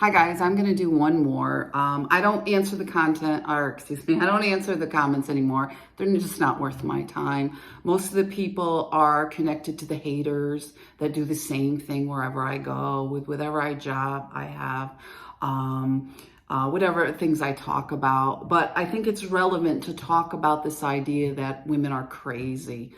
Hi guys, I'm going to do one more. I don't answer the content, or excuse me, I don't answer the comments anymore. They're just not worth my time. Most of the people are connected to the haters that do the same thing wherever I go, with whatever job I have, whatever things I talk about. But I think it's relevant to talk about this idea that women are crazy.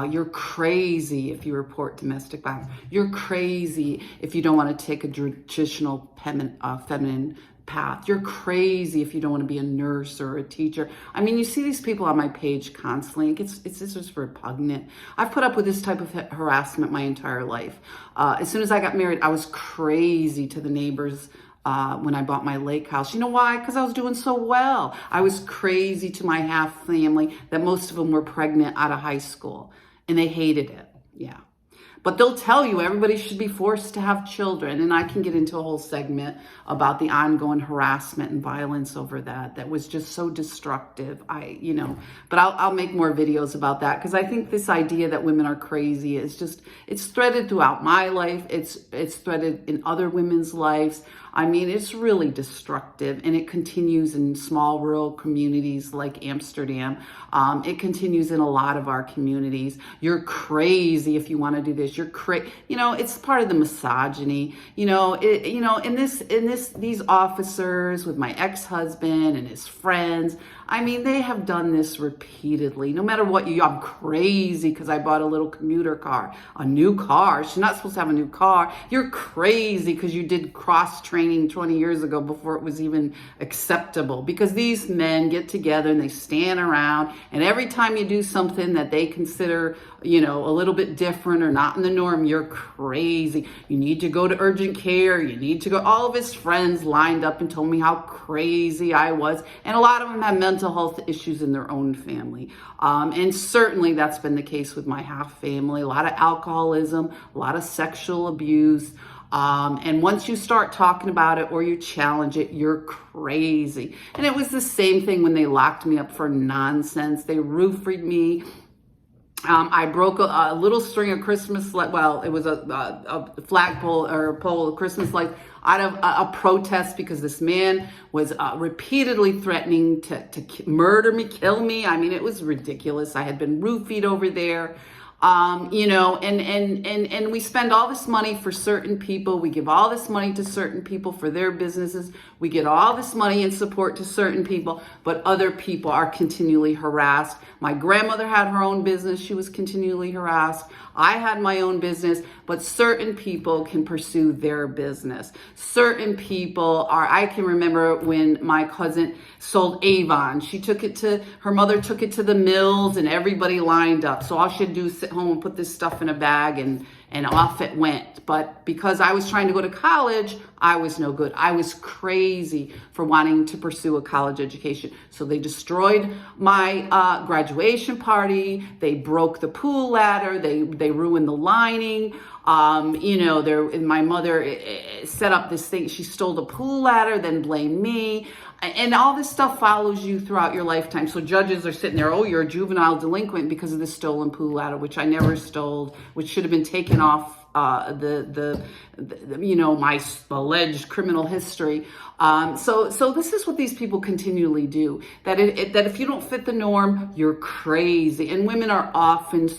You're crazy if you report domestic violence. You're crazy if you don't want to take a traditional feminine path. You're crazy if you don't want to be a nurse or a teacher. I mean, you see these people on my page constantly. It's just repugnant. I've put up with this type of harassment my entire life. As soon as I got married, I was crazy to the neighbors when I bought my lake house. You know why? Because I was doing so well. I was crazy to my half family that most of them were pregnant out of high school, and they hated it. Yeah. But they'll tell you everybody should be forced to have children. And I can get into a whole segment about the ongoing harassment and violence over that was just so destructive. But I'll make more videos about that, because I think this idea that women are crazy is just, it's threaded throughout my life. It's threaded in other women's lives. I mean, it's really destructive, and it continues in small rural communities like Amsterdam. It continues in a lot of our communities. You're crazy if you want to do this. You're crazy. It's part of the misogyny. These officers with my ex-husband and his friends, I mean, they have done this repeatedly. No matter what I'm crazy because I bought a little commuter car, a new car. She's not supposed to have a new car. You're crazy because you did cross training 20 years ago before it was even acceptable. Because these men get together and they stand around, and every time you do something that they consider, a little bit different or not in the norm, you're crazy. You need to go to urgent care. You need to go. All of his friends lined up and told me how crazy I was. And a lot of them have mental health issues in their own family. And certainly that's been the case with my half family. A lot of alcoholism, a lot of sexual abuse. And once you start talking about it or you challenge it, you're crazy. And it was the same thing when they locked me up for nonsense. They roofied me. I broke a little string of Christmas, it was a flagpole or a pole of Christmas lights out of a protest because this man was repeatedly threatening to murder me, kill me. I mean, it was ridiculous. I had been roofied over there. And we spend all this money for certain people. We give all this money to certain people for their businesses. We get all this money and support to certain people, but other people are continually harassed. My grandmother had her own business. She was continually harassed. I had my own business, but certain people can pursue their business. Certain people I can remember when my cousin sold Avon. Her mother took it to the mills and everybody lined up. So all she had to do is sit home and put this stuff in a bag and off it went. But because I was trying to go to college, I was no good. I was crazy for wanting to pursue a college education. So they destroyed my graduation party. They broke the pool ladder. They ruined the lining. My mother set up this thing. She stole the pool ladder, then blamed me. And all this stuff follows you throughout your lifetime. So judges are sitting there, oh, you're a juvenile delinquent because of the stolen pool ladder, which I never stole, which should have been taken off my alleged criminal history. So this is what these people continually do. That if you don't fit the norm, you're crazy. And women are often,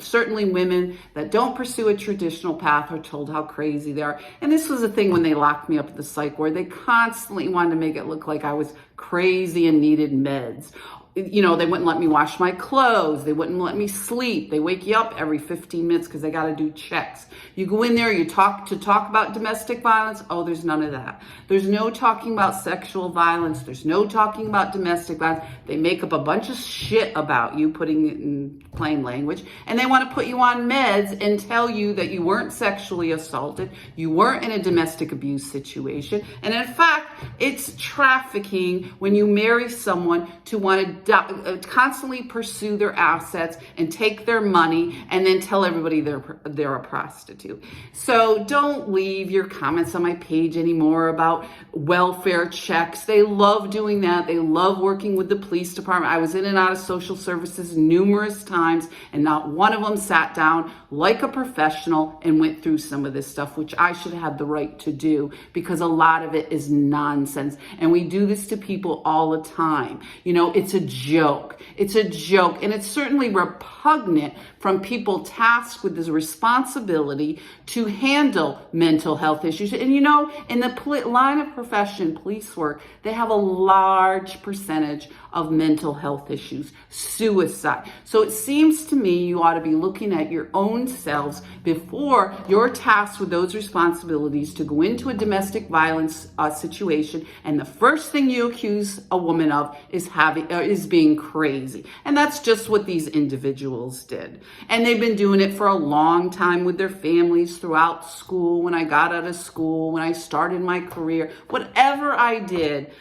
certainly women that don't pursue a traditional path, are told how crazy they are. And this was a thing when they locked me up at the psych ward. They constantly wanted to make it look like I was crazy and needed meds. They wouldn't let me wash my clothes. They wouldn't let me sleep. They wake you up every 15 minutes because they got to do checks. You go in there, you talk about domestic violence. Oh, there's none of that. There's no talking about sexual violence. There's no talking about domestic violence. They make up a bunch of shit about you, putting it in plain language, and they want to put you on meds and tell you that you weren't sexually assaulted, you weren't in a domestic abuse situation, and in fact, fact, it's trafficking when you marry someone to want to constantly pursue their assets and take their money and then tell everybody they're a prostitute. So don't leave your comments on my page anymore about welfare checks. They love doing that. They love working with the police department. I was in and out of social services numerous times, and not one of them sat down like a professional and went through some of this stuff, which I should have had the right to do, because a lot of it is nonsense. And we do this to people all the time. You know, it's a joke. It's a joke. And it's certainly repugnant from people tasked with this responsibility to handle mental health issues. And you know, in the line of profession, police work, they have a large percentage of mental health issues, suicide. So it seems to me you ought to be looking at your own selves before you're tasked with those responsibilities to go into a domestic violence situation, and the first thing you accuse a woman of is being crazy. And that's just what these individuals did. And they've been doing it for a long time with their families, throughout school, when I got out of school, when I started my career, whatever I did.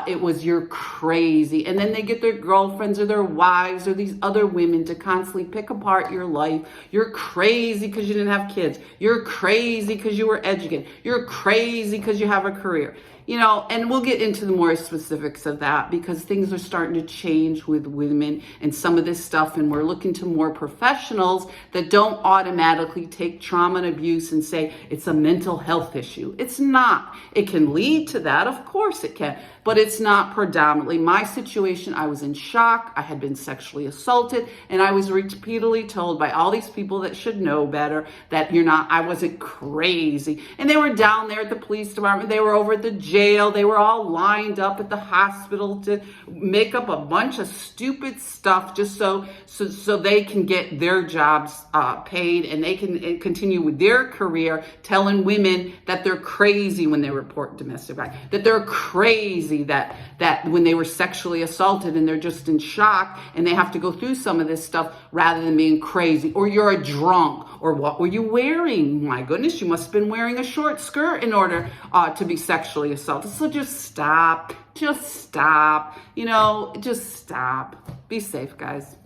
It was, you're crazy. And then they get their girlfriends or their wives or these other women to constantly pick apart your life. You're crazy because you didn't have kids. You're crazy because you were educated. You're crazy because you have a career. You know, and we'll get into the more specifics of that, because things are starting to change with women and some of this stuff. And we're looking to more professionals that don't automatically take trauma and abuse and say it's a mental health issue. It's not. It can lead to that. Of course it can. But it's not predominantly. My situation, I was in shock. I had been sexually assaulted, and I was repeatedly told by all these people that should know better that I wasn't crazy. And they were down there at the police department. They were over at the jail. They were all lined up at the hospital to make up a bunch of stupid stuff just so they can get their jobs paid, and they can continue with their career, telling women that they're crazy when they report domestic violence, that they're crazy that when they were sexually assaulted and they're just in shock and they have to go through some of this stuff rather than being crazy. Or you're a drunk, or what were you wearing? My goodness, you must have been wearing a short skirt in order to be sexually assaulted. So just stop. Just stop. You know, just stop. Be safe, guys.